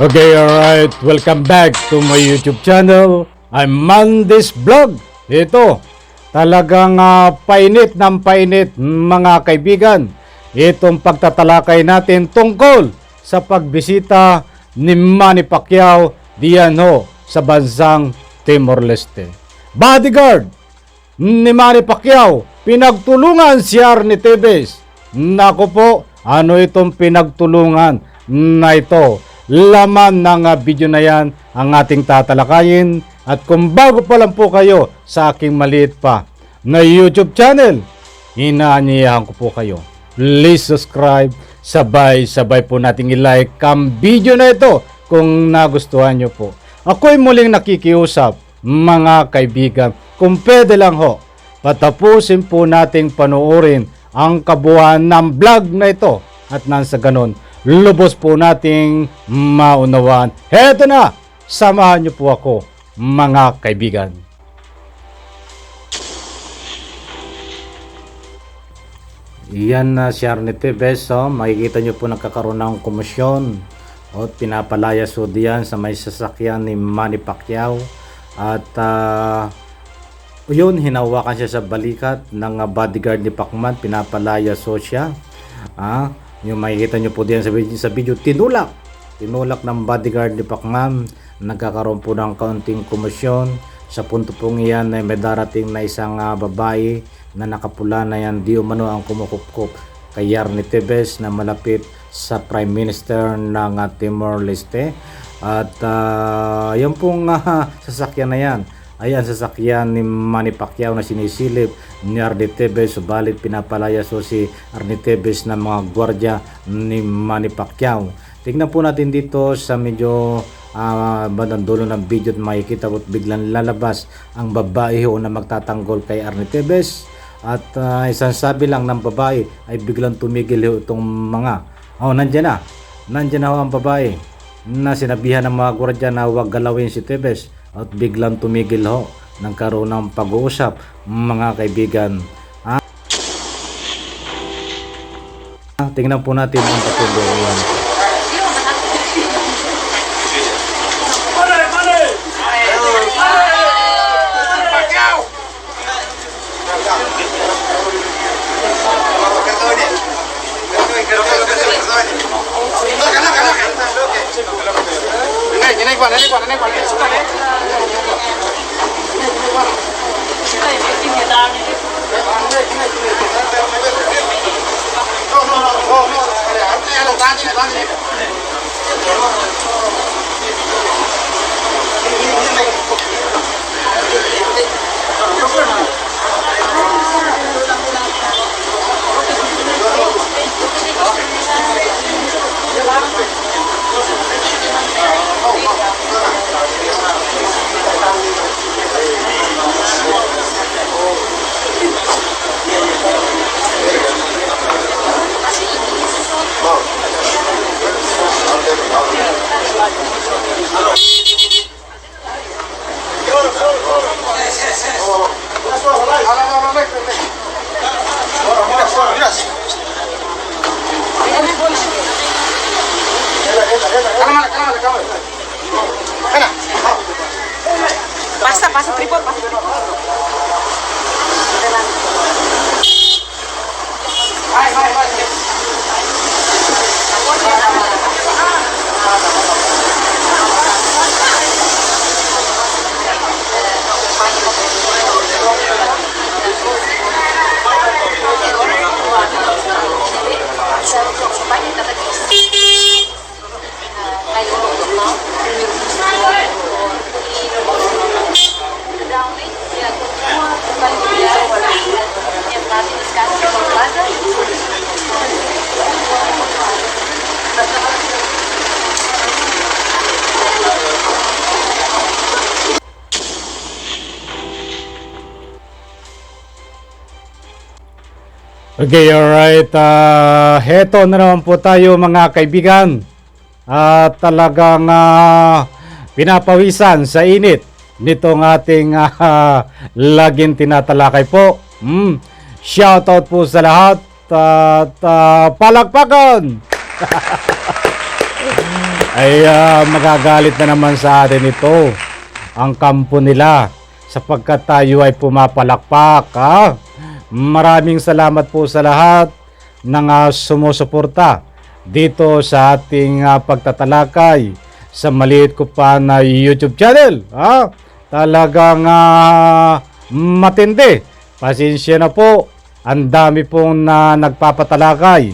Okay, alright. Welcome back to my YouTube channel. I'm Mandy's Vlog. Ito, talagang painit ng painit mga kaibigan. Itong pagtatalakay natin tungkol sa pagbisita ni Manny Pacquiao diyan ho sa bansang Timor-Leste. Bodyguard ni Manny Pacquiao, pinagtulungan si Arnie Tevez. Naku po, ano itong pinagtulungan na ito? Laman ng video na yan ang ating tatalakayin. At kung bago pa lang po kayo sa aking maliit pa na YouTube channel, inaanyayahan ko po kayo. Please subscribe, sabay-sabay po nating i-like ang video na ito kung nagustuhan nyo po. Ako'y muling nakikiusap mga kaibigan, kung pwede lang ho, patapusin po nating panoorin ang kabuuan ng vlog na ito at nang sa ganon, lubos po nating maunawaan. Heto na, samahan niyo po ako mga kaibigan. Yan na si Arnie Tevez, makikita niyo po nagkakaroon ng komisyon o pinapalaya so diyan sa may sasakyan ni Manny Pacquiao. At yun, hinawakan siya sa balikat ng bodyguard ni Pacman, pinapalaya so siya. Yung makikita nyo po diyan sa video, tinulak ng bodyguard ni Pacman. Nagkakaroon po ng kaunting komisyon. Sa punto pong iyan ay may darating na isang babae na nakapula na yan, di umano ang kumukupkup kay Arnie Tevez na malapit sa Prime Minister ng Timor-Leste. At yung pong sasakyan na yan, ayan, sasakyan ni Manny Pacquiao na sinisilip ni Arnie Tevez, subalit pinapalaya so si Arnie Tevez ng mga gwardya ni Manny Pacquiao. Tingnan po natin dito sa medyo bandang dulo ng video at makikita po biglang lalabas ang babae ho na magtatanggol kay Arnie Tevez. At isang sabi lang ng babae ay biglang tumigil ho itong mga nandiyan na ho ang babae na sinabihan ng mga gwardya na huwag galawin si Tevez. At biglang tumigil ho, nagkaroon ng pag-uusap mga kaibigan. Tingnan po natin ang patuloy. Pasa tripod, pasa tripod. Okay, alright. Heto na naman po tayo mga kaibigan. Talagang pinapawisan sa init nitong ating laging tinatalakay po. Shoutout po sa lahat at palakpakan! ay magagalit na naman sa atin ito ang kampo nila sapagkat tayo ay pumapalakpak. Maraming salamat po sa lahat ng sumusuporta dito sa ating pagtatalakay sa maliit ko pa na YouTube channel. Talagang matindi. Pasensya na po. Ang dami pong nagpapatalakay.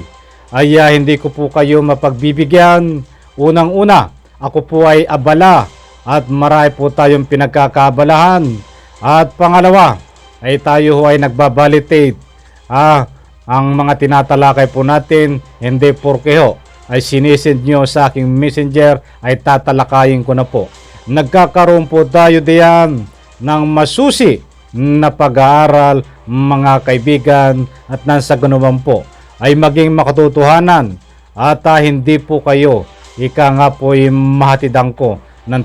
Ay hindi ko po kayo mapagbibigyan. Unang-una, ako po ay abala at marami po tayong pinagkakabalahan. At pangalawa, ay tayo ay nagbabalitate. Ang mga tinatalakay po natin, hindi porkeho ay sinisend nyo sa aking messenger, ay tatalakayin ko na po. Nagkakaroon po tayo diyan ng masusi na pag-aaral, mga kaibigan, at nang sa ganuman po ay maging makatotohanan at hindi po kayo nga po ay mahatidan ko ng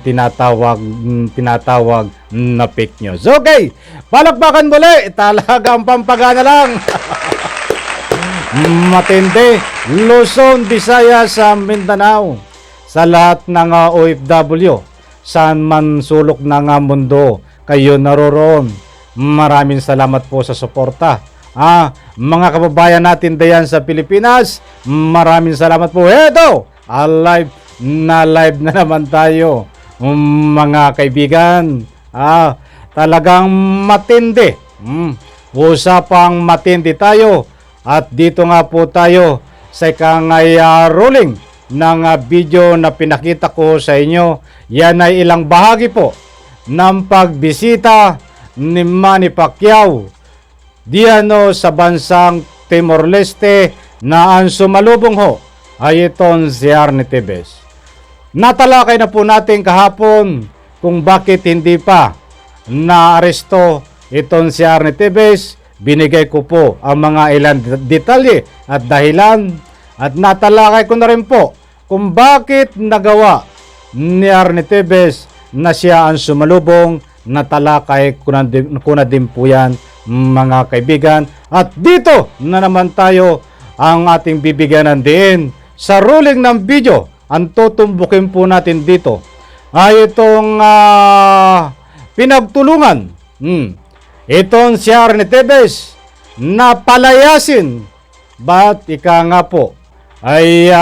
tinatawag na fake news. Okay, palakpakan muli, talagang pampagana lang. Matindi, Luzon, Visayas, sa Mindanao, sa lahat ng OFW, saan man sulok ng mundo kayo naroroon. Maraming salamat po sa suporta. Mga kababayan natin diyan sa Pilipinas, maraming salamat po. Eto, live na naman tayo, mga kaibigan. Talagang matindi. Usapang matindi tayo. At dito nga po tayo sa rolling ng video na pinakita ko sa inyo. Yan ay ilang bahagi po ng pagbisita ni Manny Pacquiao diyan sa bansang Timor-Leste na ang sumalubong ho ay itong si Arnie Tevez. Natalakay na po natin kahapon kung bakit hindi pa naaresto itong si Arnie Tevez. Binigay ko po ang mga ilang detalye at dahilan, at natalakay ko na rin po kung bakit nagawa ni Arnie Tevez na siya ang sumalubong. Natalakay ko na din po yan, mga kaibigan. At dito na naman tayo ang ating bibigyanan din sa ruling ng video. Ang tutumbukin po natin dito ay itong pinagtulungan. Itong si Arnie Tevez na palayasin. But nga po ay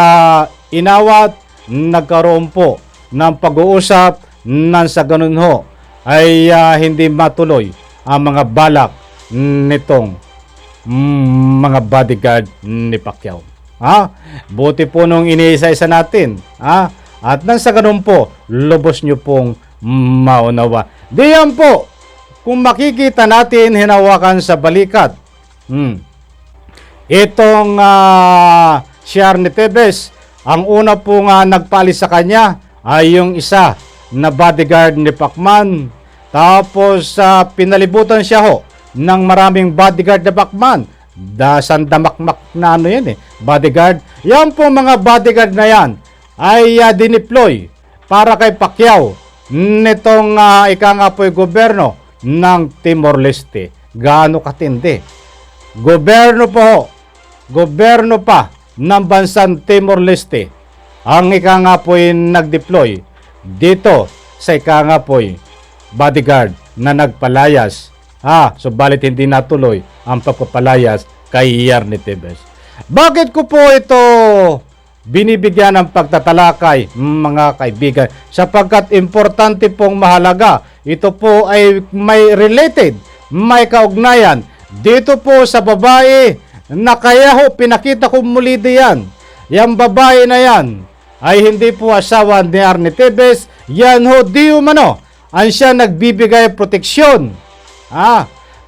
inawat, nagkaroon po ng pag-uusap nang sa ganun ho ay hindi matuloy ang mga balak nitong mga bodyguard ni Pacquiao. Buti po nung iniisa-isa natin. At nang sa ganun po, lubos nyo pong maunawa. Diyan po, kung makikita natin hinawakan sa balikat, itong si Arnie Tevez, ang una po nga nagpaalis sa kanya ay yung isa na bodyguard ni Pacman. Tapos pinalibutan siya ho ng maraming bodyguard na Pacman. Sandamakmak na yan bodyguard. Yan po mga bodyguard na yan ay dineploy para kay Pacquiao nitong nga po yung gobyerno ng Timor-Leste. Gaano katindi? Gobyerno pa ng bansang Timor-Leste ang nga po yung nag-deploy dito sa nga po yung bodyguard na nagpalayas. Subalit hindi natuloy ang pagpapalayas kay Arnie Tevez. Bakit ko po ito binibigyan ng pagtatalakay, mga kaibigan? Sapagkat importante pong mahalaga. Ito po ay may related, may kaugnayan dito po sa babae na kaya ho pinakita ko muli diyan. Yang babae na yan ay hindi po asawa ni Arnie Tevez. Yan ho di umano ang siya nagbibigay proteksyon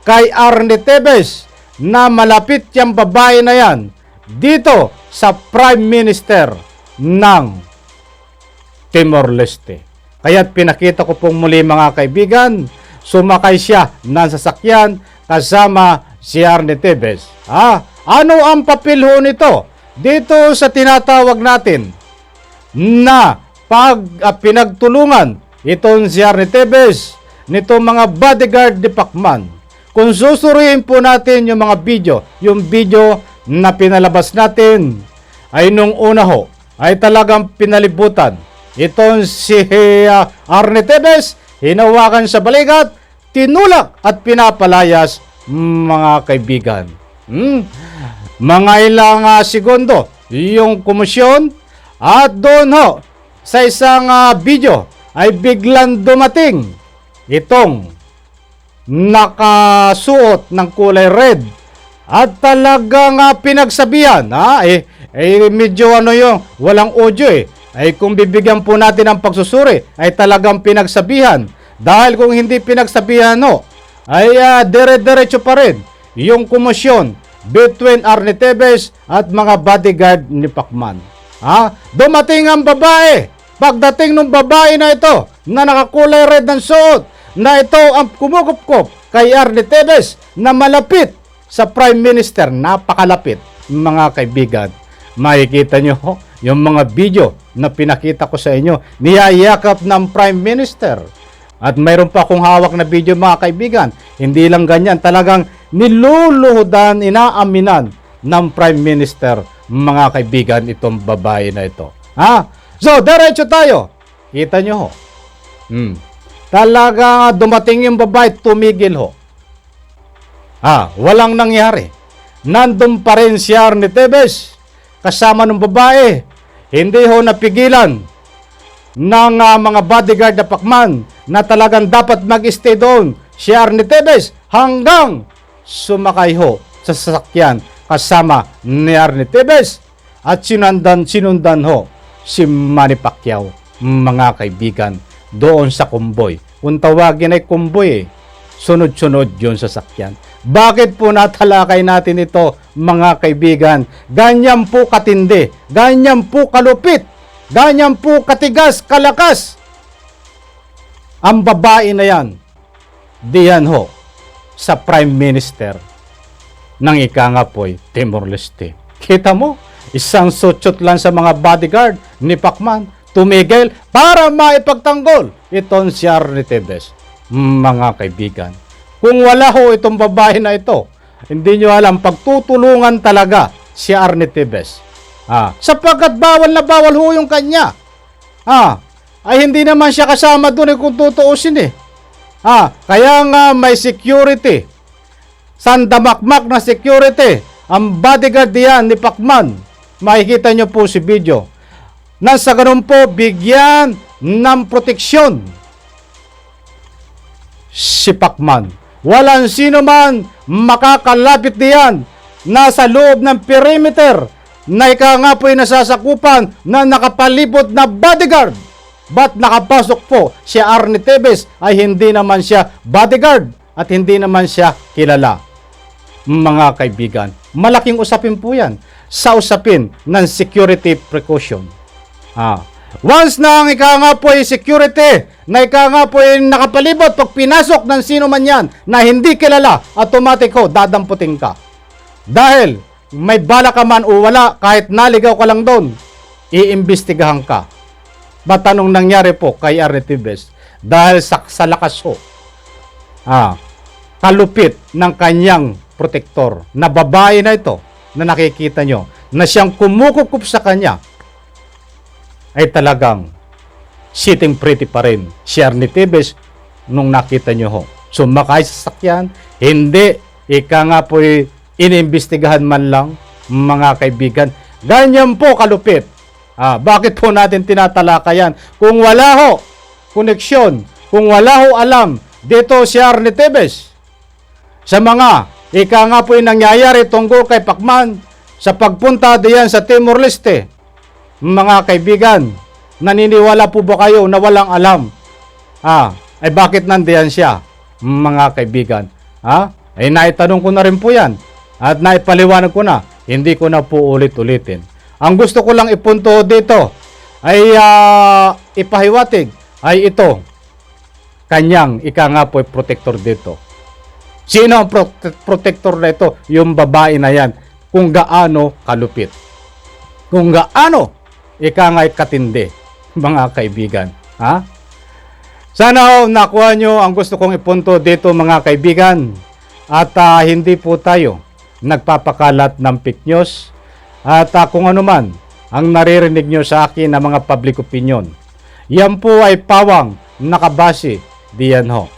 kay Arnie Tevez na malapit yung babae na yan dito sa Prime Minister ng Timor-Leste. Kaya't pinakita ko pong muli, mga kaibigan, sumakay siya ng sasakyan kasama si Arnie Tevez. Ano ang papel ho nito dito sa tinatawag natin na pinagtulungan itong si Arnie Tevez nitong mga bodyguard ni Pacman? Kung susuriin po natin yung mga video na pinalabas natin ay nung una ho ay talagang pinalibutan itong si Arnie Tevez, hinawakan sa balikat, tinulak at pinapalayas, mga kaibigan. Mga ilang segundo yung komisyon at doon ho sa isang video ay biglang dumating itong nakasuot ng kulay red at talagang pinagsabihan. Medyo yung walang audio ay kung bibigyan po natin ng pagsusuri ay talagang pinagsabihan. Dahil kung hindi pinagsabihan ay dire-diretso pa rin yung komosyon between Arnie Tevez at mga bodyguard ni Pacman. Dumating ang babae. Pagdating ng babae na ito na nakakulay red ng suot, na ito ang kumukupkup kay Arnie Tevez na malapit sa Prime Minister. Napakalapit, mga kaibigan. Makikita nyo yung mga video na pinakita ko sa inyo, niyayakap ng Prime Minister. At mayroon pa akong hawak na video, mga kaibigan. Hindi lang ganyan, talagang niluluhudan, inaaminan ng Prime Minister, mga kaibigan, itong babae na ito. So, diretso tayo. Kita nyo ho. Talaga dumating yung babae, tumigil ho. Walang nangyari. Nandun pa rin si Arnie Tevez kasama ng babae. Hindi ho napigilan ng mga bodyguard na Pacman na talagang dapat mag-stay doon si Arnie Tevez hanggang sumakay ho sa sasakyan kasama ni Arnie Tevez at sinundan ho si Manny Pacquiao, mga kaibigan, doon sa kumboy. Kung tawagin ay kumboy, sunod-sunod yun sa sasakyan. Bakit po natalakay natin ito, mga kaibigan? Ganyan po katindi, ganyan po kalupit, ganyan po katigas, kalakas ang babae na yan. Diyan ho sa Prime Minister ng Ikangapoy, Timor-Leste. Kita mo, isang sutsot lang sa mga bodyguard ni Pacman, tumigil para maipagtanggol itong si Arnie Tevez, mga kaibigan. Kung wala ho itong babae na ito, hindi nyo alam, pagtutulungan talaga si Arnie Tevez. Sapagkat bawal na bawal ho yung kanya. Ay hindi naman siya kasama doon kung tutuusin Kaya nga may security, sandamakmak na security, ang bodyguard diyan ni Pacman. Makikita nyo po si video. Nasa ganun po, bigyan ng proteksyon si Pacman. Walang sino man makakalapit diyan. Nasa loob ng perimeter na nga po ay nasasakupan na nakapalibot na bodyguard. But nakapasok po si Arnie Tevez ay hindi naman siya bodyguard at hindi naman siya kilala. Mga kaibigan, malaking usapin po yan sa usapin ng security precaution. Once na ang nga po ay security, na nga po ay nakapalibot, pag pinasok ng sino man yan na hindi kilala, automatic ho, dadamputin ka. Dahil may bala ka man o wala, kahit naligaw ka lang doon, iimbestigahan ka. Batanong nangyari po kay Arnie Tevez dahil sa lakas ho, kalupit ng kanyang protektor na babae na ito na nakikita nyo na siyang kumukukup sa kanya ay talagang sitting pretty pa rin si Arnie Tevez nung nakita nyo ho. Sumakay sa sakyan, hindi, nga po inimbestigahan man lang, mga kaibigan. Ganyan po kalupit. Bakit po natin tinatalakayan? Kung wala ho koneksyon, kung wala ho alam dito si Arnie Tevez sa mga nga po nangyayari tungkol kay Pacman sa pagpunta diyan sa Timor-Leste, mga kaibigan, naniniwala po ba kayo na walang alam? Ay bakit nandiyan siya, mga kaibigan? Ay naitanong ko na rin po yan at naipaliwanag ko na, hindi ko na po ulit-ulitin. Ang gusto ko lang ipunto dito ay ipahiwatig ay ito, kanyang nga po protector dito. Sino ang protector na ito? Yung babae na yan, kung gaano kalupit, kung gaano nga'y katindi, mga kaibigan. Sana nakuha nyo ang gusto kong ipunto dito, mga kaibigan. At hindi po tayo nagpapakalat ng fake news. At kung ano man ang naririnig nyo sa akin na mga public opinion, Yan po ay pawang nakabase diyan ho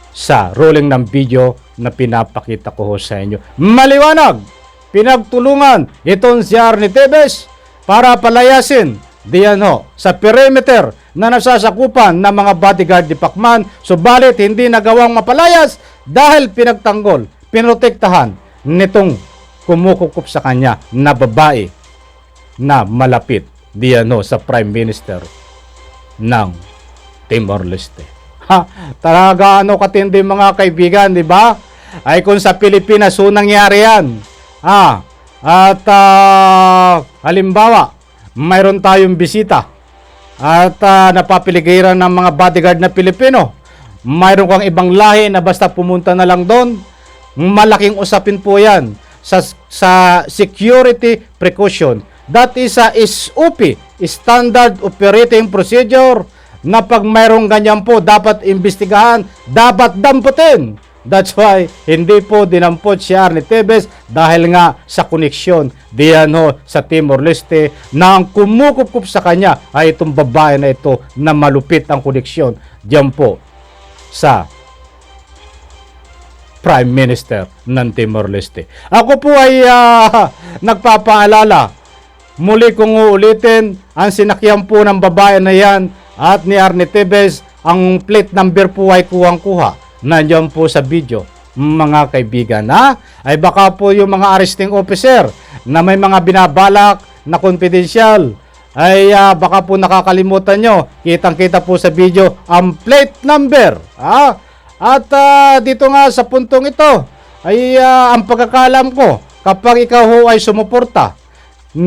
sa rolling ng video na pinapakita ko ho sa inyo. Maliwanag, pinagtulungan itong si Arnie Tevez para palayasin diyan ho sa perimeter na nasasakupan ng mga bodyguard ni Pacman, subalit hindi nagawang mapalayas dahil pinagtanggol, pinotektahan nitong kumukukup sa kanya na babae na malapit diyan ho sa Prime Minister ng Timor-Leste. Ha, talaga katindi mga kaibigan, di ba? Ay kung sa Pilipinas nangyari yan. At halimbawa, mayroon tayong bisita at napapiligiran ng mga bodyguard na Pilipino. Mayroon kang ibang lahi na basta pumunta na lang doon. Malaking usapin po yan sa security precaution. That is a SOP, Standard Operating Procedure, na pag mayroong ganyan po, dapat imbestigahan, dapat damputin. That's why, hindi po dinampot si Arnie Tevez dahil nga sa koneksyon diyan ho sa Timor-Leste na ang kumukup sa kanya ay itong babae na ito na malupit ang koneksyon diyan po sa Prime Minister ng Timor-Leste. Ako po ay nagpapaalala, muli kong uulitin, ang sinakyan po ng babae na yan at ni Arnie Tevez, ang plate number po ay kuhang-kuha. Nandiyan po sa video, mga kaibigan, ay baka po yung mga arresting officer na may mga binabalak na confidential, ay baka po nakakalimutan nyo, kitang-kita po sa video ang plate number. At dito nga sa puntong ito, ay ang pagkakalam ko, kapag ikaw ho ay sumuporta,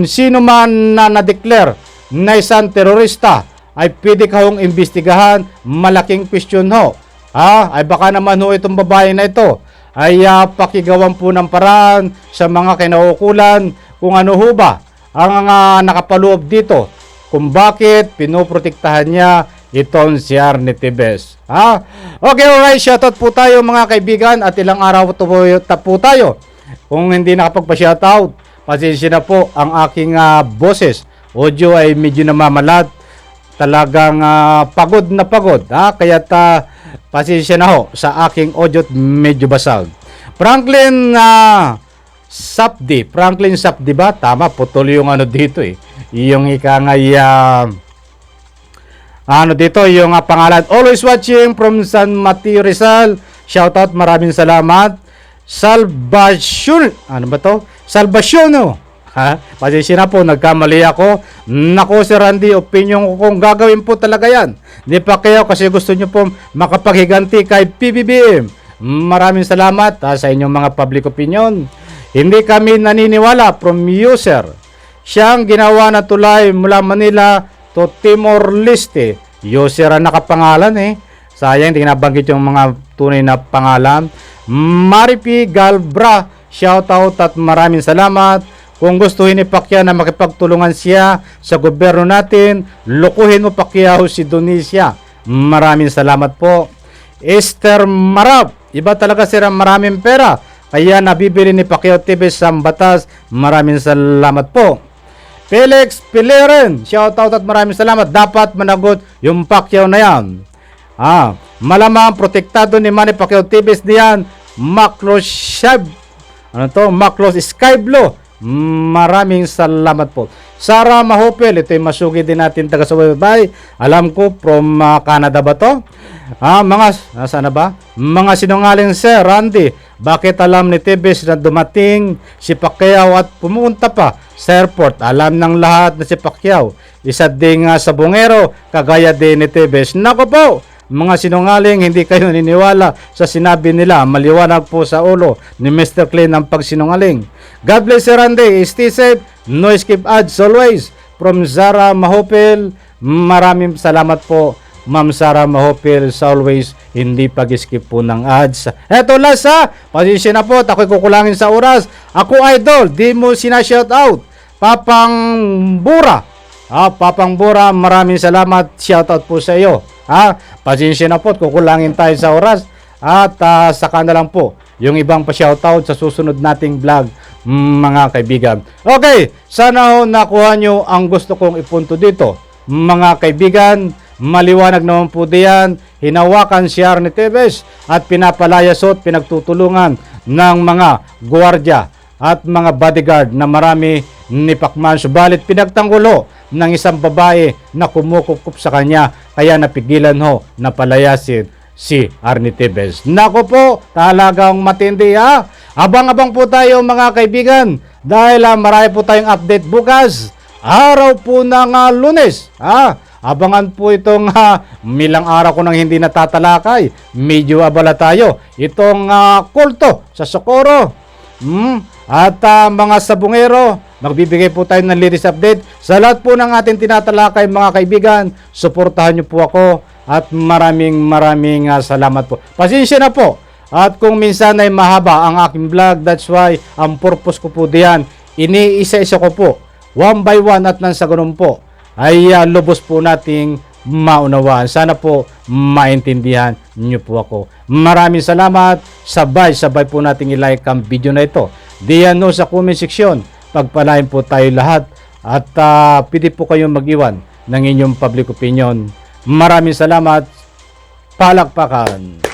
sino man na na-declare na isang terorista, ay pwede ka hong imbestigahan, malaking question ho. Ay baka naman ho itong babae na ito ay pakigawan po ng paraan sa mga kinaukulan kung ano ho ba ang nakapaloob dito, kung bakit pinoprotektahan niya itong si Arnie Tevez. Okay, alright, shoutout po tayo mga kaibigan at ilang araw po tayo. Kung hindi nakapagpa-shoutout, pasensya na po ang aking boses. Audio ay medyo namamalat. Talagang pagod na pagod. Kaya pasensya na ho sa aking audio medyo basag. Franklin Sapdi ba? Tama, putol yung ano dito eh. Yung ikangay dito, yung pangalan. Always watching from San Mateo Rizal. Shoutout, maraming salamat. Salvacion. Ano ba to? Salvaciono. Pasensya na po, nagkamali ako. Nako, Sir Randy, opinion ko kung gagawin po talaga yan. Di pa kayo kasi gusto nyo po makapaghiganti kay PBBM. Maraming salamat sa inyong mga public opinion. Hindi kami naniniwala from user. Siyang ginawa na tulay mula Manila to Timor-Leste. User ang nakapangalan eh. Sayang, hindi nabanggit yung mga tunay na pangalan. Maripi Galbra, shoutout at maraming salamat. Kung gustuhin ni Pacquiao na makipagtulungan siya sa gobyerno natin, lukuhin mo Pacquiao si Donesia. Maraming salamat po. Esther Marab, iba talaga sila, maraming pera, kaya nabibili ni Pacquiao Tevez sa batas. Maraming salamat po. Felix Pileren, shoutout at maraming salamat. Dapat managot yung Pacquiao na yan. Malamang protektado ni Manny Pacquiao Tevez niyan. Maclos Shab, Maclos Skyblo. Maraming salamat po. Sarah Mahopel, ito yung masugi din natin taga Subaybay. Alam ko from Canada ba to? Nasaan na ba? Mga sinungaling Sir Randy, bakit alam ni Tevez na dumating si Pacquiao at pumunta pa sa airport? Alam ng lahat na si Pacquiao isa ding sabongero kagaya din ni Tevez. Nako po, mga sinungaling, hindi kayo naniniwala sa sinabi nila. Maliwanag po sa ulo ni Mr. Clean ang pagsinungaling. God bless Sir Randy. Stay safe. No skip ads always. From Zara Mahopel. Maraming salamat po, Ma'am Sarah Mahopel, sa always hindi pag-skip po ng ads. Eto last pasensya na po, ako'y kukulangin sa oras. Ako idol, di mo sinashout out. Papang Bura. Papang Bura, maraming salamat. Shoutout po sa iyo. Pasensya na po, kukulangin tayo sa oras. At saka na lang po yung ibang pa-shoutout sa susunod nating vlog, mga kaibigan. Okay, sana ho nakuha nyo ang gusto kong ipunto dito, mga kaibigan. Maliwanag naman po diyan, hinawakan si Arnie Tevez at pinapalayasot, pinagtutulungan ng mga gwardiya at mga bodyguard na marami ni Pacman. Subalit pinagtanggulo ng isang babae na kumukukup sa kanya, kaya napigilan ho na palayasin si Arnie Tevez. Nako po, talagang matindi ha. Abang-abang po tayo mga kaibigan dahil marami po tayong update bukas. Araw po ng Lunes. Abangan po itong milang araw ko nang hindi natatalakay. Medyo abala tayo. Itong kulto sa Socorro. At mga sabungero, magbibigay po tayo ng latest update. Sa lahat po ng ating tinatalakay mga kaibigan, suportahan niyo po ako at maraming salamat po. Pasensya na po. At kung minsan ay mahaba ang aking vlog, that's why ang purpose ko po diyan, iniisa-isa ko po, one by one, at nang sa ganun po, ay lubos po nating maunawaan. Sana po maintindihan niyo po ako. Maraming salamat. Sabay po nating i-like ang video na ito. Diyan no sa comment section. Pagpalain po tayo lahat. At pwede po kayong mag-iwan ng inyong public opinion. Maraming salamat. Palakpakan.